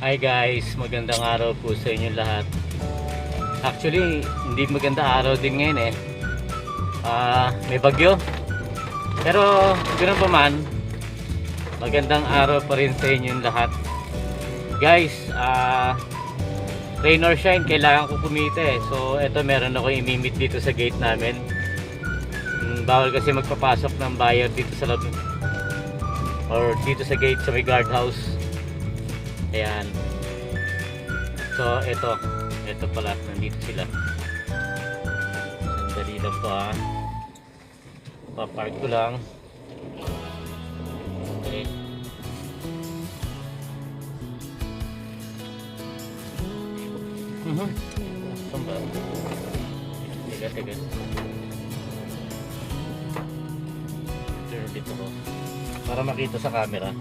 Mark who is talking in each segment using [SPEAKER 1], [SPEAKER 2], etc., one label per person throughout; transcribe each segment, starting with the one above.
[SPEAKER 1] Hi guys, magandang araw po sa inyo lahat. Actually, hindi maganda araw din ngayon eh. May bagyo. Pero ganoon pa man, magandang araw pa rin sa inyo lahat. Guys, rain or shine, kailangan ko kumita eh. So eto, meron ako imimit dito sa gate namin. Bawal kasi magpapasok ng buyer dito sa loob or dito sa gate sa may guardhouse. Ayan. So ito pala, nandito sila. Sandali lang po papark ko lang. Okay. Saan ba? Tiga. Turn dito ko para makita sa camera.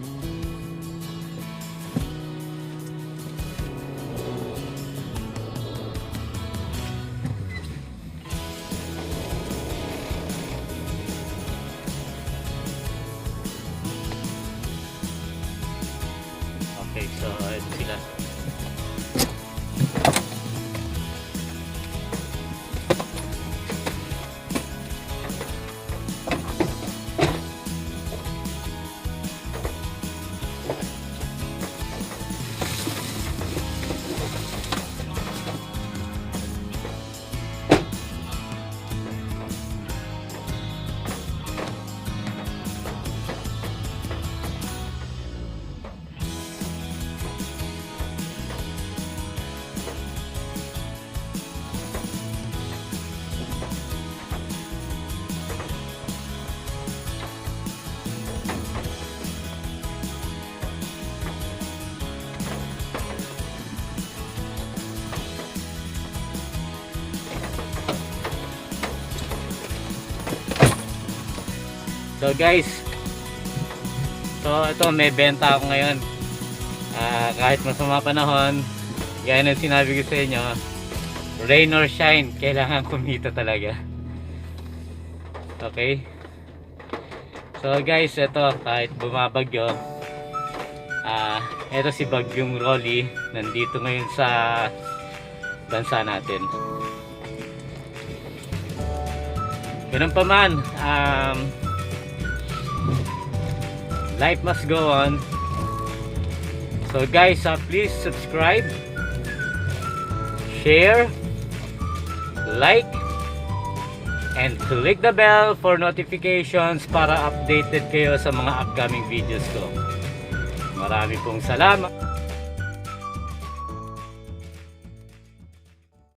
[SPEAKER 1] Okay, so ito sila. So guys, ito may benta ako ngayon. Kahit masama panahon, gaya ng sinabi ko sa inyo, rain or shine, kailangan kumita talaga. Okay? So guys, ito kahit bumabagyo, ito si Bagyong Rolly, nandito ngayon sa bansa natin. Ganun pa man, life must go on. So guys, please subscribe, share, like, and click the bell for notifications para updated kayo sa mga upcoming videos ko. Marami pong salamat.